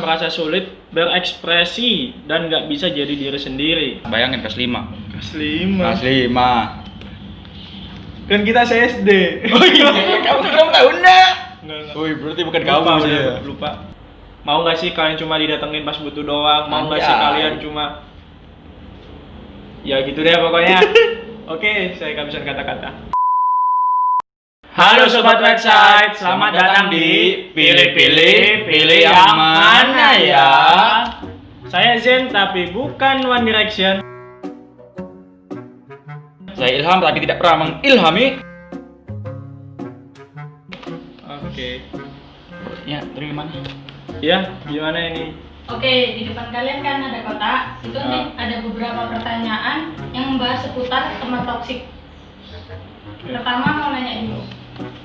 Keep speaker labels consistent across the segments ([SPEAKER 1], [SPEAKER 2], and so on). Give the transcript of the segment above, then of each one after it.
[SPEAKER 1] merasa sulit berekspresi dan nggak bisa jadi diri sendiri?
[SPEAKER 2] Bayangin kelas 5.
[SPEAKER 1] Kelas 5.
[SPEAKER 2] Kelas 5.
[SPEAKER 1] Kan kita SD.
[SPEAKER 2] Oh iya, kamu tahu enggak?
[SPEAKER 1] Enggak.
[SPEAKER 2] Wih, berarti bukan
[SPEAKER 1] Lupa,
[SPEAKER 2] kamu sih.
[SPEAKER 1] udah, lupa. Mau nggak sih kalian cuma didatengin pas butuh doang? Mau nggak sih
[SPEAKER 2] Anjay.
[SPEAKER 1] kalian cuma ya gitu deh pokoknya. Oke, saya kehabisan kata-kata. Halo sobat website, selamat datang di Pilih-pilih, pilih yang mana ya? Saya Zen tapi bukan One Direction.
[SPEAKER 2] Saya Ilham tapi tidak pernah mengilhami.
[SPEAKER 1] Oke.
[SPEAKER 2] Ya, terima kasih.
[SPEAKER 1] Ya, gimana ini?
[SPEAKER 3] Oke, di depan kalian kan ada kotak. Itu nih ada beberapa pertanyaan yang membahas seputar teman toksik. Pertama mau nanya dulu.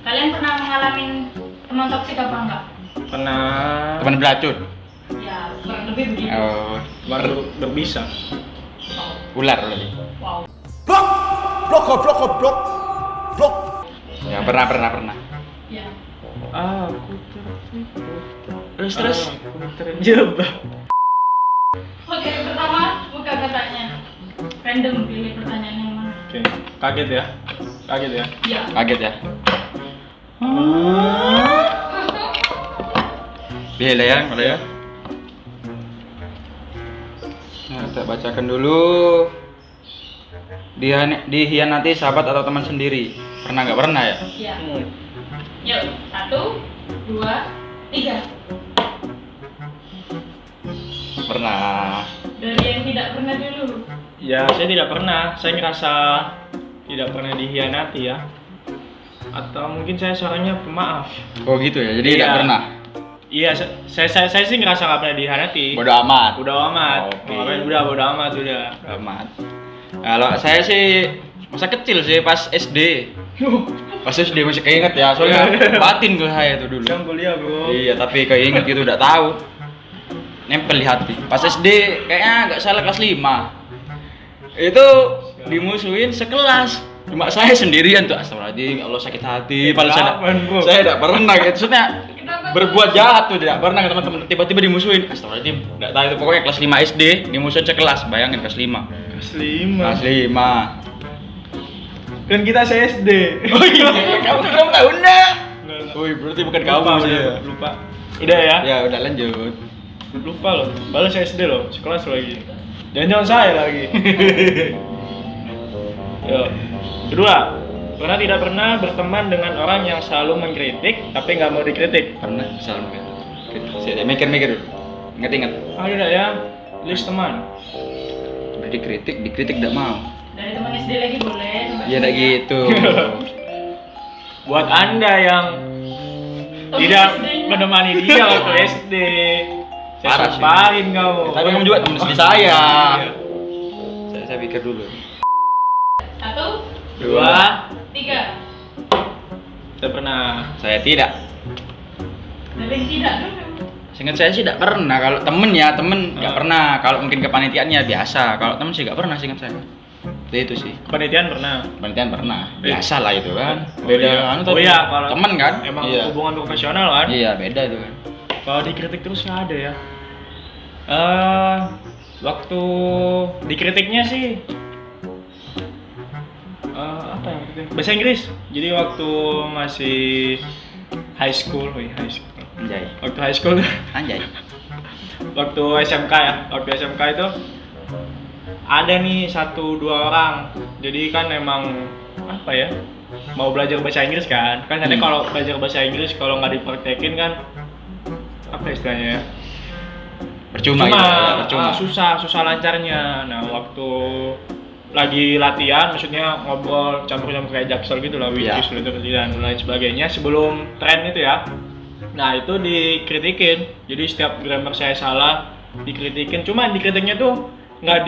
[SPEAKER 3] Kalian pernah mengalami teman toksik apa enggak?
[SPEAKER 1] Pernah
[SPEAKER 2] Teman beracun.
[SPEAKER 3] Ya, kurang lebih begitu.
[SPEAKER 2] Oh,
[SPEAKER 1] baru berbisa.
[SPEAKER 2] ular lagi.
[SPEAKER 3] Wow.
[SPEAKER 4] Blok.
[SPEAKER 2] Ya, pernah.
[SPEAKER 3] Ya.
[SPEAKER 1] Aku tertipu.
[SPEAKER 2] Terus.
[SPEAKER 1] Aku terjebak.
[SPEAKER 3] Oke, pertama buka kotaknya. Random pilih pertanyaan yang mana?
[SPEAKER 1] Oke, kaget ya?
[SPEAKER 3] Ya.
[SPEAKER 2] Kaget ya. Bila ya, kalau ya. Nah, kita bacakan dulu. Dihianati sahabat atau teman sendiri. Pernah nggak pernah ya?
[SPEAKER 3] Ya. Yuk, 1, 2, 3.
[SPEAKER 2] Pernah.
[SPEAKER 3] Dari yang tidak pernah dulu.
[SPEAKER 1] Ya, saya tidak pernah. Saya ngerasa tidak pernah dihianati ya. Atau mungkin saya seorangnya pemaaf.
[SPEAKER 2] Oh gitu ya. Jadi
[SPEAKER 1] Iya.
[SPEAKER 2] tidak pernah.
[SPEAKER 1] Iya, saya sih ngerasa nggak pernah dihianati.
[SPEAKER 2] Bodoh amat.
[SPEAKER 1] Udah amat.
[SPEAKER 2] Oke.
[SPEAKER 1] Ngapain udah bodo amat udah.
[SPEAKER 2] Bodoh amat. Kalau saya sih masa kecil sih pas SD. Pas SD masih keinget ya. Soalnya batin gue saya itu dulu.
[SPEAKER 1] Sekarang kuliah, Bro.
[SPEAKER 2] Iya, tapi keinget gitu udah tahu. Nempel di hati. Pas SD kayaknya nggak salah kelas 5. Itu dimusuhin sekelas. Cuma saya sendirian tuh, astagfirullahaladzim, Allah sakit hati. Padahal
[SPEAKER 1] Kapan, Bro?
[SPEAKER 2] saya tidak pernah gitu. Maksudnya
[SPEAKER 3] Kenapa?
[SPEAKER 2] berbuat jahat tuh tidak pernah ke teman-teman. Tiba-tiba dimusuhin. Astagfirullahaladzim. Enggak tahu itu pokoknya kelas 5 SD dimusuhin sekelas. Bayangin kelas 5.
[SPEAKER 1] Kelas 5.
[SPEAKER 2] Kelas 5.
[SPEAKER 1] Kan kita SD.
[SPEAKER 2] Oh iya, kamu tahu enggak? Wih, berarti bukan kamu sih.
[SPEAKER 1] Lupa. Udah ya?
[SPEAKER 2] Ya, udah lanjut.
[SPEAKER 1] Lupa loh. Baru saya SD loh, sekelas lagi. Jangan saya lagi. Yo. Kedua, pernah tidak pernah berteman dengan orang yang selalu mengkritik tapi nggak mau dikritik?
[SPEAKER 2] Pernah selalu gitu. Saya mikir-mikir dulu. Ingat-ingat.
[SPEAKER 1] Ada nggak ya? List teman.
[SPEAKER 2] Udah dikritik tidak mau.
[SPEAKER 3] Dari teman SD lagi boleh.
[SPEAKER 2] Iya, enggak gitu.
[SPEAKER 1] Buat anda yang
[SPEAKER 3] Teman
[SPEAKER 1] tidak
[SPEAKER 3] SD-nya.
[SPEAKER 1] menemani dia waktu SD, saya
[SPEAKER 2] Parah sih.
[SPEAKER 1] sumpahin kamu.
[SPEAKER 2] Tapi kamu juga teman SD saya.
[SPEAKER 1] Iya.
[SPEAKER 2] Saya pikir dulu.
[SPEAKER 3] 1,
[SPEAKER 1] 2,
[SPEAKER 3] 3.
[SPEAKER 1] saya pernah.
[SPEAKER 2] Saya tidak.
[SPEAKER 3] Dari yang tidak dulu.
[SPEAKER 2] Seingat saya sih tidak pernah. Kalau temen nggak pernah. Kalau mungkin kepanitiaannya biasa. Kalau temen sih nggak pernah seingat saya. Itu sih.
[SPEAKER 1] Penelitian pernah.
[SPEAKER 2] Kepanitiaan pernah. Biasa lah itu kan.
[SPEAKER 1] Oh
[SPEAKER 2] Beda
[SPEAKER 1] iya.
[SPEAKER 2] anu
[SPEAKER 1] Oh
[SPEAKER 2] tapi
[SPEAKER 1] iya, kalau
[SPEAKER 2] temen kan.
[SPEAKER 1] Emang
[SPEAKER 2] Iya.
[SPEAKER 1] hubungan profesional kan?
[SPEAKER 2] Iya, beda itu kan.
[SPEAKER 1] Kalau dikritik terus nggak ada ya. Waktu dikritiknya sih apa ya? Bahasa Inggris. Jadi waktu masih high school.
[SPEAKER 2] Anjay.
[SPEAKER 1] Waktu high school,
[SPEAKER 2] Anjay.
[SPEAKER 1] waktu SMK ya. Waktu SMK itu ada nih 1-2 orang. Jadi kan emang apa ya? Mau belajar bahasa Inggris kan? Kan katanya kalau belajar bahasa Inggris kalau nggak dipraktekin kan apa istilahnya ya?
[SPEAKER 2] Percuma gitu ya, percuma.
[SPEAKER 1] susah lancarnya. Nah, waktu lagi latihan, maksudnya ngobrol campur-campur kayak jaksel gitu lah, which
[SPEAKER 2] Iya.
[SPEAKER 1] is dan lain sebagainya sebelum tren itu ya. Nah, itu dikritikin. Jadi setiap grammar saya salah dikritikin. Cuma dikritiknya tuh nggak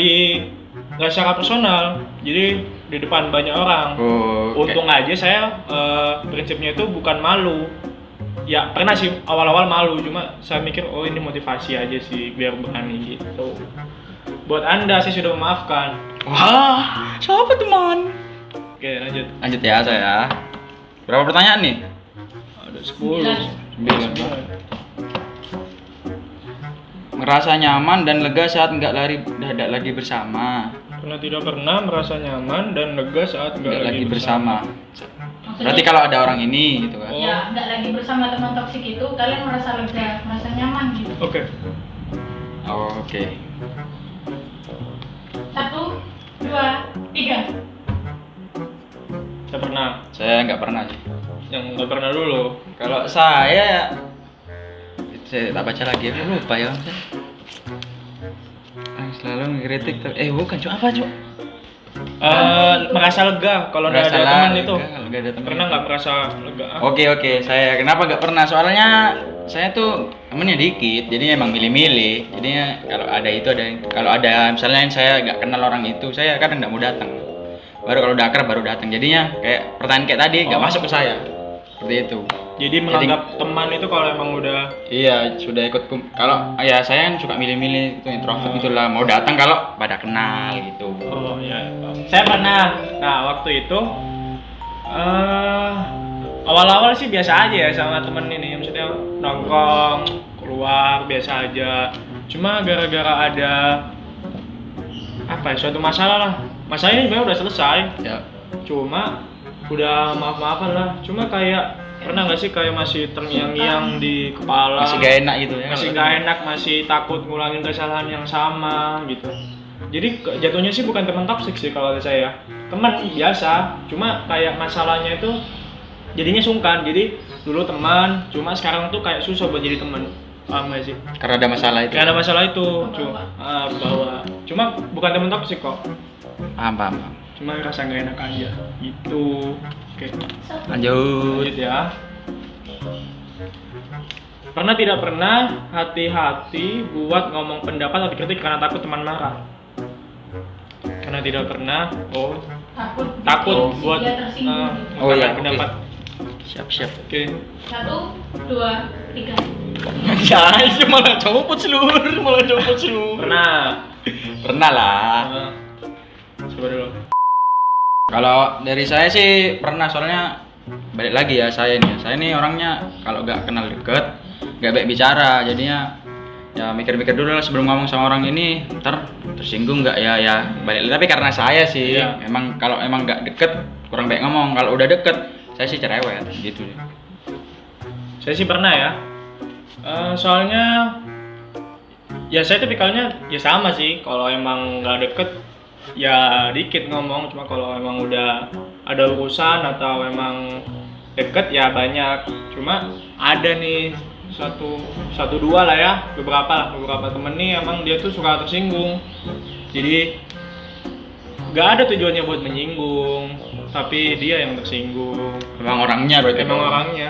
[SPEAKER 1] secara personal. Jadi di depan banyak orang.
[SPEAKER 2] Oh,
[SPEAKER 1] Untung aja saya prinsipnya itu bukan malu. Ya pernah sih awal-awal malu, cuma saya mikir oh ini motivasi aja sih biar berani gitu. Buat anda saya sudah memaafkan.
[SPEAKER 2] Wah, siapa teman?
[SPEAKER 1] Oke lanjut.
[SPEAKER 2] Lanjut ya saya. Berapa pertanyaan nih?
[SPEAKER 1] Ada 10.
[SPEAKER 2] 9. merasa nyaman dan lega saat nggak lagi bersama.
[SPEAKER 1] Pernah tidak pernah merasa nyaman dan lega saat
[SPEAKER 2] Nggak lagi bersama.
[SPEAKER 3] Maksudnya,
[SPEAKER 2] Berarti kalau ada orang ini gitu kan.
[SPEAKER 3] ya nggak lagi bersama teman toksik itu, kalian merasa lega, merasa nyaman gitu.
[SPEAKER 1] Oke.
[SPEAKER 2] Oh, oke.
[SPEAKER 3] 1, 2, 3.
[SPEAKER 1] Saya pernah.
[SPEAKER 2] Saya nggak pernah sih.
[SPEAKER 1] Yang nggak pernah dulu.
[SPEAKER 2] Kalau saya tak baca lagi, aku lupa ya. Selalu ngekritik bukan cuk, apa cuk?
[SPEAKER 1] Merasa lega kalau nggak ada
[SPEAKER 2] Merasa
[SPEAKER 1] teman
[SPEAKER 2] lega
[SPEAKER 1] itu.
[SPEAKER 2] kalau nggak ada teman.
[SPEAKER 1] Pernah nggak merasa lega?
[SPEAKER 2] Oke, saya kenapa nggak pernah? Soalnya saya tuh temennya dikit, jadi emang milih-milih. Jadinya kalau ada itu ada, kalau ada misalnya saya nggak kenal orang itu, saya kadang nggak mau datang. Baru kalau udah akrab baru datang. Jadinya kayak pertanyaan kayak tadi nggak masuk ke saya. Seperti itu.
[SPEAKER 1] Jadi menganggap teman itu kalau emang udah
[SPEAKER 2] Iya, sudah ikut kalau ya saya kan suka milih-milih itu introvert gitulah, mau datang kalau pada kenal gitu.
[SPEAKER 1] oh ya. Saya pernah. Nah, waktu itu awal-awal sih biasa aja ya sama temen ini, maksudnya nongkrong, keluar biasa aja. Cuma gara-gara ada apa ya, suatu masalah lah. Masalahnya sebenarnya udah selesai.
[SPEAKER 2] Ya.
[SPEAKER 1] Cuma udah maaf-maafan lah. Cuma kayak pernah nggak sih kayak masih terngiang-ngiang di kepala,
[SPEAKER 2] Masih gak enak gitu ya.
[SPEAKER 1] masih nggak enak, masih takut ngulangin kesalahan yang sama gitu. Jadi jatuhnya sih bukan teman toksik sih kalau kata saya, teman biasa. Cuma kayak masalahnya itu jadinya sungkan. Jadi dulu teman, cuma sekarang tuh kayak susah buat jadi teman. Paham nggak sih?
[SPEAKER 2] Karena ada masalah itu.
[SPEAKER 1] Kayak ada masalah itu, bawa. Cuma bukan teman toksik kok.
[SPEAKER 2] Paham.
[SPEAKER 1] Cuma rasa nggak enak aja gitu. Oke.
[SPEAKER 2] Lanjut.
[SPEAKER 1] Ya. Pernah tidak pernah hati-hati buat ngomong pendapat atau kritik karena takut teman marah? Karena tidak pernah. Takut
[SPEAKER 2] Oh.
[SPEAKER 1] buat
[SPEAKER 3] dia tersinggung gitu.
[SPEAKER 2] Oh, iya,
[SPEAKER 1] pendapat.
[SPEAKER 2] Siap.
[SPEAKER 1] Oke.
[SPEAKER 3] 1, 2, 3.
[SPEAKER 2] Ya, itu malah copot seluruh.
[SPEAKER 1] Pernah.
[SPEAKER 2] Pernah lah.
[SPEAKER 1] Coba dulu.
[SPEAKER 2] Kalau dari saya sih pernah, soalnya balik lagi ya saya ini orangnya kalau nggak kenal deket nggak baik bicara, jadinya ya mikir-mikir dulu lah sebelum ngomong sama orang ini, ntar tersinggung nggak ya balik. Tapi karena saya sih
[SPEAKER 1] Iya.
[SPEAKER 2] emang kalau emang nggak deket kurang baik ngomong, kalau udah deket saya sih cerewet gitu.
[SPEAKER 1] Saya sih pernah ya. Soalnya ya saya tipikalnya ya sama sih. Kalau emang nggak deket ya dikit ngomong, cuma kalau emang udah ada urusan atau emang deket ya banyak. Cuma ada nih satu dua lah ya, beberapa temen nih emang dia tuh suka tersinggung. Jadi nggak ada tujuannya buat menyinggung, tapi dia yang tersinggung.
[SPEAKER 2] Emang orangnya berarti.
[SPEAKER 1] Emang orangnya.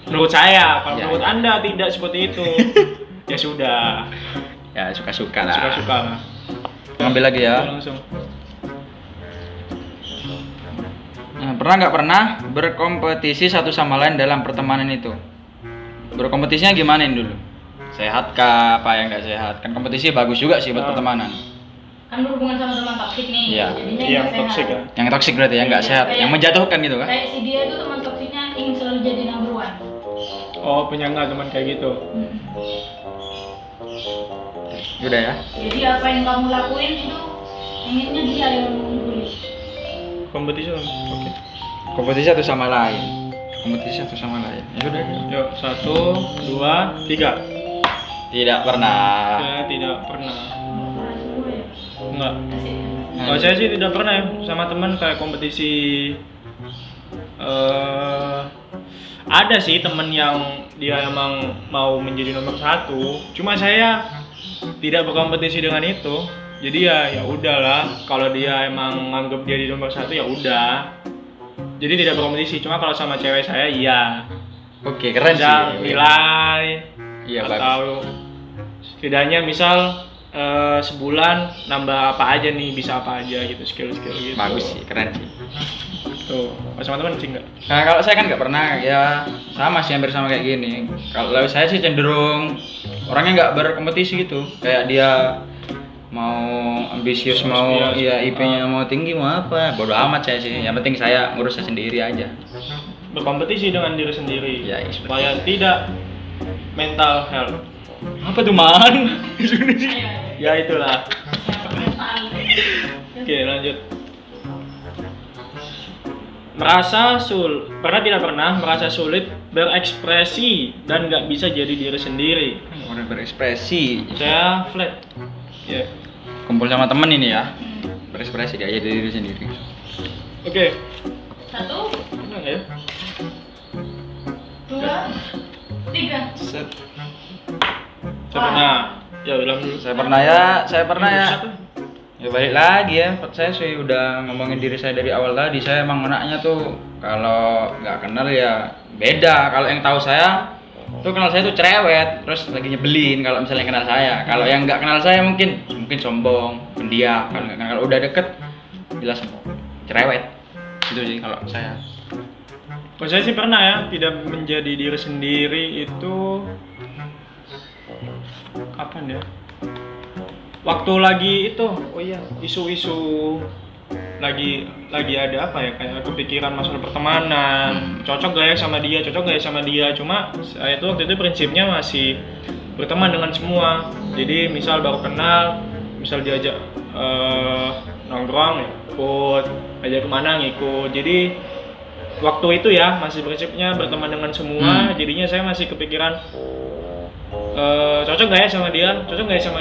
[SPEAKER 1] Menurut saya, kalau
[SPEAKER 2] Ya,
[SPEAKER 1] menurut
[SPEAKER 2] ya.
[SPEAKER 1] Anda tidak seperti itu. Ya sudah,
[SPEAKER 2] Ya suka-suka lah.
[SPEAKER 1] suka-suka lah.
[SPEAKER 2] Ngambil lagi ya.
[SPEAKER 1] Langsung.
[SPEAKER 2] Nah, pernah nggak pernah berkompetisi satu sama lain dalam pertemanan itu? Berkompetisinya gimana dulu? Sehat kah? Apa yang nggak sehat? Kan kompetisi bagus juga sih buat pertemanan.
[SPEAKER 3] Kan berhubungan sama teman toksik nih.
[SPEAKER 2] Iya.
[SPEAKER 3] Jadinya
[SPEAKER 1] Yang
[SPEAKER 3] nggak
[SPEAKER 1] toksik
[SPEAKER 3] sehat.
[SPEAKER 1] ya.
[SPEAKER 2] Yang toksik berarti ya nggak
[SPEAKER 3] Iya,
[SPEAKER 2] sehat,
[SPEAKER 3] kayak-
[SPEAKER 2] yang menjatuhkan gitu kan?
[SPEAKER 3] Kayak si dia itu teman toksiknya ingin selalu jadi number one.
[SPEAKER 1] Oh, punya nggak teman kayak gitu?
[SPEAKER 2] Udah ya.
[SPEAKER 3] Jadi apa yang kamu lakuin itu inginnya dia yang mengungguli.
[SPEAKER 1] Kompetisi oke.
[SPEAKER 2] Kompetisi satu sama lain. Kompetisi satu sama lain. Ya udah.
[SPEAKER 1] Yuk, 1, 2, 3.
[SPEAKER 2] Tidak pernah.
[SPEAKER 1] Saya tidak pernah. Enggak.
[SPEAKER 3] Asik.
[SPEAKER 1] Kalau saya sih tidak pernah ya sama teman kayak kompetisi. Ada sih temen yang dia emang mau menjadi nomor 1. Cuma saya tidak berkompetisi dengan itu. Jadi ya udahlah. Kalau dia emang nganggap dia di nomor 1 ya udah. Jadi tidak berkompetisi. Cuma kalau sama cewek saya iya.
[SPEAKER 2] Oke, keren sih.
[SPEAKER 1] Bisa nilai.
[SPEAKER 2] Iya,
[SPEAKER 1] Atau setidaknya misal sebulan nambah apa aja nih, bisa apa aja gitu, skill-skill gitu.
[SPEAKER 2] Bagus sih, keren sih.
[SPEAKER 1] Tuh, pas sama teman sih enggak?
[SPEAKER 2] Nah, kalau saya kan nggak pernah, ya sama sih, hampir sama kayak gini. Kalau saya sih cenderung orangnya nggak berkompetisi gitu. Kayak dia mau ambisius, mau
[SPEAKER 1] Ambisius.
[SPEAKER 2] ya IP-nya mau tinggi, mau apa, bodo amat saya sih. Yang penting saya ngurus saya sendiri aja.
[SPEAKER 1] Berkompetisi dengan diri sendiri.
[SPEAKER 2] Ya, iya,
[SPEAKER 1] supaya tidak mental health.
[SPEAKER 2] Apa tuh man?
[SPEAKER 3] Ayo, ayo.
[SPEAKER 1] Ya itulah.
[SPEAKER 3] Ya, tahu.
[SPEAKER 1] Oke, lanjut. Pernah tidak pernah merasa sulit berekspresi dan nggak bisa jadi diri sendiri.
[SPEAKER 2] Udah berekspresi.
[SPEAKER 1] Saya flat. Ya.
[SPEAKER 2] Kumpul sama temen ini ya. Berekspresi gak jadi diri sendiri.
[SPEAKER 1] Oke.
[SPEAKER 3] 1,
[SPEAKER 1] Gimana ya?
[SPEAKER 3] 2, 3.
[SPEAKER 2] Set.
[SPEAKER 1] Saya pernah. Ya ulang dulu.
[SPEAKER 2] Saya pernah ya. Ya balik lagi ya, saya sih udah ngomongin diri saya dari awal tadi. Saya emang anaknya tuh kalau nggak kenal ya beda. Kalau yang tahu saya tuh kenal saya tuh cerewet, terus lagi nyebelin kalau misalnya kenal saya. Kalau yang nggak kenal saya mungkin sombong, pendiam. Kalau udah deket jelas cerewet. Itu sih kalau saya.
[SPEAKER 1] Kalau saya sih pernah ya, tidak menjadi diri sendiri itu kapan ya? Waktu lagi itu, oh iya, isu-isu lagi ada apa ya, kayak kepikiran masalah pertemanan, cocok gak ya sama dia, cuma saya tuh waktu itu prinsipnya masih berteman dengan semua. Jadi misal baru kenal, misal diajak nongkrong ikut, ajak kemana ngikut. Jadi waktu itu ya masih prinsipnya berteman dengan semua, jadinya saya masih kepikiran cocok gak ya sama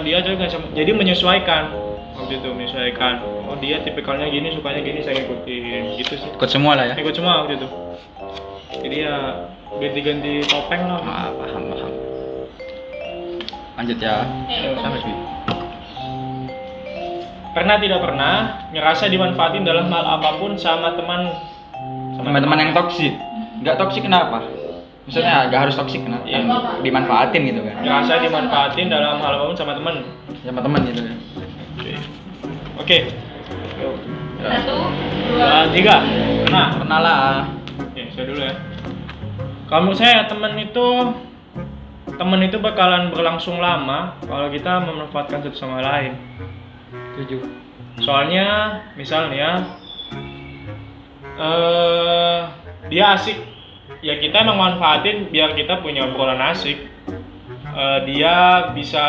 [SPEAKER 1] dia, jadi menyesuaikan waktu itu, oh dia tipikalnya gini, sukanya gini, saya ikutin gitu sih.
[SPEAKER 2] Ikut semua lah ya.
[SPEAKER 1] Ikut semua waktu itu, jadi ya ganti-ganti topeng lah.
[SPEAKER 2] Paham. Lanjut ya. Sampai sini.
[SPEAKER 1] Pernah tidak pernah ngerasa dimanfaatin dalam hal apapun sama
[SPEAKER 2] Teman-teman yang toksik. Nggak toksik kenapa? Maksudnya nggak harus toksik kenapa?
[SPEAKER 1] Iya.
[SPEAKER 2] Dimanfaatin gitu kan.
[SPEAKER 1] ngerasa dimanfaatin dalam hal apapun sama teman.
[SPEAKER 2] Sama teman gitu kan.
[SPEAKER 1] Oke. Yuk.
[SPEAKER 3] 1, 2,
[SPEAKER 1] 3.
[SPEAKER 2] Pernah lah.
[SPEAKER 1] Oke, saya dulu ya. Kalau menurut saya teman itu bakalan berlangsung lama kalau kita memanfaatkan satu sama lain.
[SPEAKER 2] Setuju.
[SPEAKER 1] Soalnya misalnya ya, dia asik, ya kita emang manfaatin biar kita punya obrolan asik. Dia bisa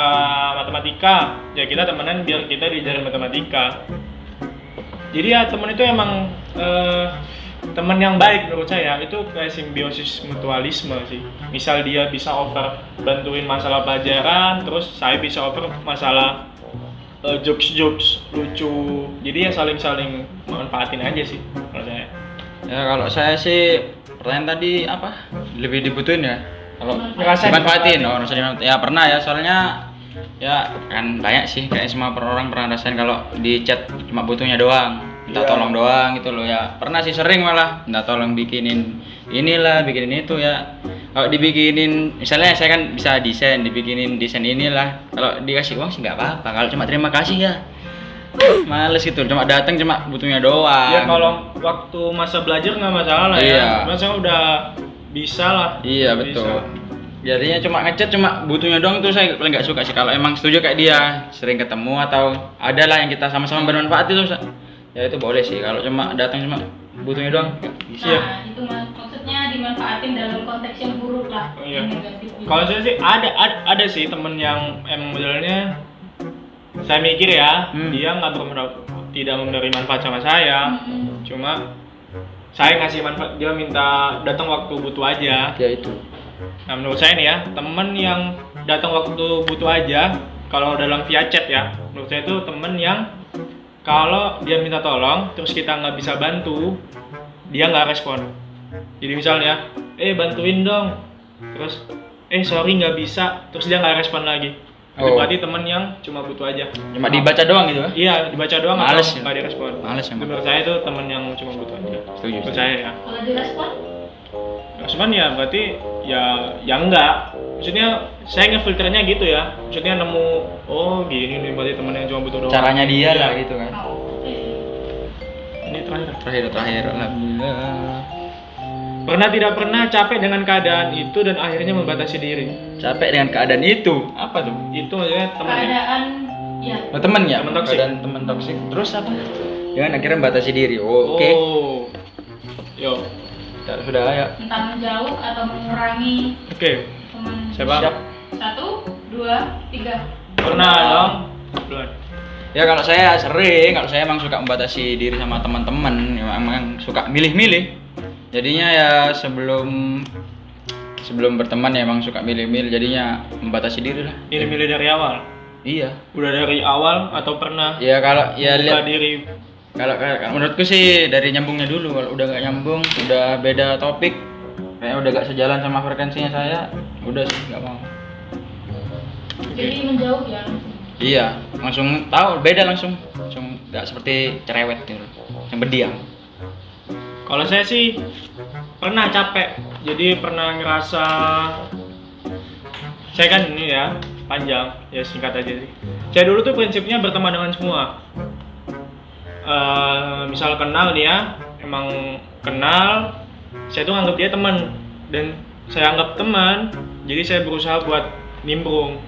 [SPEAKER 1] matematika, ya kita temenan biar kita diajarin matematika. Jadi ya teman itu emang teman yang baik menurut saya, itu kayak simbiosis mutualisme sih. Misal dia bisa offer bantuin masalah pelajaran, terus saya bisa offer masalah jokes lucu. Jadi ya saling manfaatin aja sih kalau saya.
[SPEAKER 2] Ya kalau saya sih pertanyaan tadi apa? Lebih dibutuhin ya. Kalau
[SPEAKER 1] Ngerasa
[SPEAKER 2] dimanfaatin, ya pernah ya, soalnya ya kan banyak sih kayak semua orang pernah rasain kalau di chat cuma butuhnya doang, minta tolong doang gitu loh ya. Pernah sih, sering malah minta tolong bikinin inilah, bikinin itu ya. Kalau dibikinin, misalnya saya kan bisa dibikinin desain inilah. Kalau dikasih uang sih nggak apa-apa. Kalau cuma terima kasih ya males gitu, cuma datang cuma butuhnya doang.
[SPEAKER 1] Ya kalau waktu masa belajar nggak masalah lah ya. Masa udah bisa lah.
[SPEAKER 2] Iya betul. Jadinya cuma ngechat cuma butuhnya doang tuh saya paling nggak suka sih. Kalau emang setuju kayak dia, sering ketemu atau ada lah yang kita sama-sama bermanfaat itu, ya itu boleh sih. Kalau cuma datang cuma butuhnya doang, nggak bisa.
[SPEAKER 3] Nah, itu maksudnya dimanfaatin dalam konteks yang buruk lah.
[SPEAKER 1] Iya.
[SPEAKER 3] Yang negatif gitu.
[SPEAKER 1] Kalau saya sih ada sih temen yang emang modelnya, saya mikir ya, dia tidak memberi manfaat sama saya. Cuma saya ngasih manfaat, dia minta datang waktu butuh aja.
[SPEAKER 2] Ya itu.
[SPEAKER 1] Nah menurut saya nih ya, temen yang datang waktu butuh aja, kalau dalam via chat ya, menurut saya itu temen yang kalau dia minta tolong, terus kita nggak bisa bantu, dia nggak respon. Jadi misalnya, bantuin dong, terus sorry nggak bisa, terus dia nggak respon lagi. Itu berarti temen yang cuma butuh aja.
[SPEAKER 2] Cuma dibaca doang gitu kan?
[SPEAKER 1] Iya, dibaca doang
[SPEAKER 2] Males
[SPEAKER 1] atau
[SPEAKER 2] ya?
[SPEAKER 1] nggak direspon.
[SPEAKER 2] Males emang.
[SPEAKER 1] Menurut saya itu temen yang cuma butuh aja.
[SPEAKER 2] Setuju.
[SPEAKER 1] Menurut saya ya.
[SPEAKER 3] Kalau direspon?
[SPEAKER 1] Respon ya berarti ya enggak. Maksudnya saya ngefilternya gitu ya. Maksudnya nemu gini nih berarti temen yang cuma butuh doang.
[SPEAKER 2] Caranya dia
[SPEAKER 1] Iya.
[SPEAKER 2] lah gitu kan.
[SPEAKER 3] Oke.
[SPEAKER 1] Ini terakhir.
[SPEAKER 2] Terakhir. Alhamdulillah.
[SPEAKER 1] Pernah tidak pernah capek dengan keadaan itu dan akhirnya membatasi diri.
[SPEAKER 2] Capek dengan keadaan itu. Apa tuh?
[SPEAKER 1] Itu maksudnya temen ya.
[SPEAKER 3] Keadaan ya.
[SPEAKER 2] Oh, temen ya?
[SPEAKER 1] Temen toksik.
[SPEAKER 2] Keadaan temen toksik. Terus apa? Jangan akhirnya membatasi diri. Oke.
[SPEAKER 1] Yo.
[SPEAKER 2] Ya, sudah ya.
[SPEAKER 3] Entah menjauh atau mengurangi
[SPEAKER 1] Oke.
[SPEAKER 3] teman.
[SPEAKER 1] Siapa?
[SPEAKER 2] Siap.
[SPEAKER 3] 1, 2, 3.
[SPEAKER 1] Pernah dong? Duluan.
[SPEAKER 2] Ya kalau saya sering, kalau saya emang suka membatasi diri sama teman-teman, ya emang suka milih-milih. Jadinya ya sebelum berteman ya emang suka milih-milih, jadinya membatasi diri lah.
[SPEAKER 1] Milih-milih dari awal.
[SPEAKER 2] Iya.
[SPEAKER 1] Udah dari awal atau pernah
[SPEAKER 2] Ya kalau ya
[SPEAKER 1] buka
[SPEAKER 2] lihat,
[SPEAKER 1] diri?
[SPEAKER 2] kalau menurutku sih dari nyambungnya dulu. Kalau udah gak nyambung, udah beda topik, kayaknya udah gak sejalan sama frekuensinya saya, udah sih nggak mau.
[SPEAKER 3] Jadi menjauh ya.
[SPEAKER 2] Iya, langsung tahu beda langsung nggak seperti cerewet gitu, yang berdiam.
[SPEAKER 1] Kalau saya sih pernah capek, jadi pernah ngerasa saya kan ini ya panjang, ya singkat aja sih. Saya dulu tuh prinsipnya berteman dengan semua. Misal kenal nih ya, emang kenal, saya tuh anggap dia teman dan saya anggap teman, jadi saya berusaha buat nimbrung.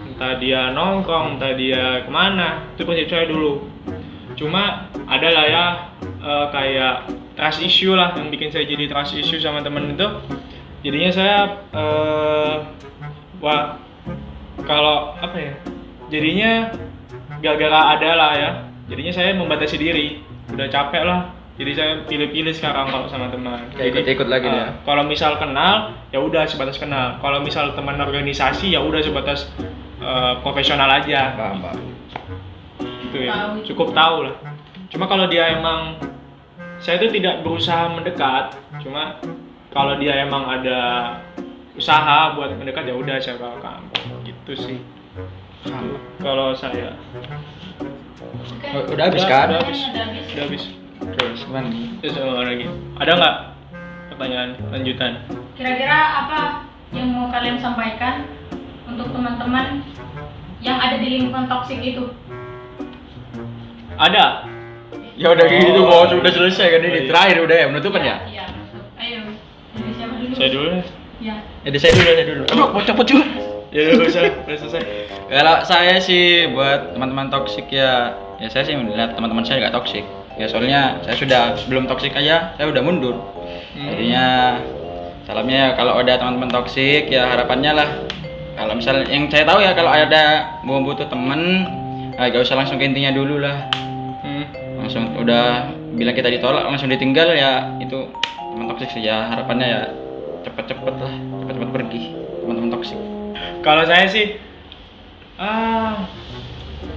[SPEAKER 1] Entah dia nongkrong, entah dia kemana, itu prinsip saya dulu. Cuma ada lah ya kayak trust issue lah yang bikin saya jadi trust issue sama temen itu. Jadinya saya kalau apa ya, jadinya gara-gara ada lah ya, jadinya saya membatasi diri. Udah capek lah, jadi saya pilih-pilih sekarang kalau sama teman.
[SPEAKER 2] Kayak ikut lagi ya.
[SPEAKER 1] Kalau misal kenal ya udah sebatas kenal, kalau misal teman organisasi ya udah sebatas profesional aja.
[SPEAKER 2] Paham.
[SPEAKER 1] Gitu ya, cukup tahu lah. Cuma kalau dia emang, saya itu tidak berusaha mendekat, cuma kalau dia emang ada usaha buat mendekat ya udah saya welcome gitu sih. Kalau saya
[SPEAKER 2] Udah habis kan?
[SPEAKER 1] Udah habis.
[SPEAKER 3] Udah habis.
[SPEAKER 1] Udah habis.
[SPEAKER 2] Terus gimana?
[SPEAKER 1] Terus apa lagi? Ada nggak pertanyaan lanjutan?
[SPEAKER 3] Kira-kira apa yang mau kalian sampaikan untuk teman-teman yang ada di lingkungan toksik itu?
[SPEAKER 1] Ada.
[SPEAKER 2] Ya udah gitu,
[SPEAKER 1] Oh.
[SPEAKER 2] bos, udah selesai kan ini.
[SPEAKER 1] Oh, iya.
[SPEAKER 2] Terakhir udah ya, penutupan ya?
[SPEAKER 3] Iya. Ayo. Dari siapa dulu?
[SPEAKER 1] Saya dulu deh.
[SPEAKER 3] Ya.
[SPEAKER 2] Jadi saya dulu. Aduh, mau cepet juga.
[SPEAKER 1] Ya udah selesai.
[SPEAKER 2] Kalau saya sih buat teman-teman toksik ya saya sih melihat teman-teman saya nggak toksik. Ya soalnya saya sudah sebelum toksik aja saya udah mundur. Jadinya salamnya ya kalau ada teman-teman toksik ya harapannya lah. Kalau misalnya yang saya tahu ya kalau ada mau butuh temen, gak usah langsung ke intinya dulu lah. Langsung udah bilang kita ditolak langsung ditinggal ya itu teman toksik sih ya harapannya ya cepet pergi teman-teman toksik.
[SPEAKER 1] Kalau saya sih,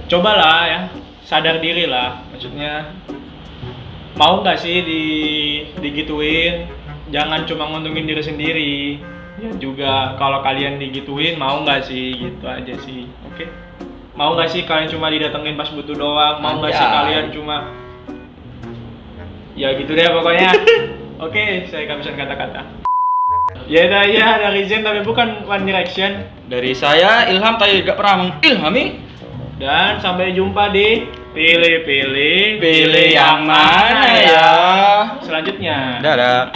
[SPEAKER 1] cobalah ya, sadar diri lah. Maksudnya, mau nggak sih digituin? Jangan cuma nguntungin diri sendiri. Ya juga kalau kalian digituin, mau nggak sih? Gitu aja sih. Oke? Mau nggak sih kalian cuma didatengin pas butuh doang? Mau nggak sih kalian cuma, ya gitu deh pokoknya. Oke, saya kehabisan kata-kata. Ya itu aja dari Zen tapi bukan One Direction.
[SPEAKER 2] Dari saya Ilham tadi gak pernah mengilhami.
[SPEAKER 1] Dan sampai jumpa di pilih
[SPEAKER 2] Pilih yang mana ya?
[SPEAKER 1] selanjutnya.
[SPEAKER 2] Dadah.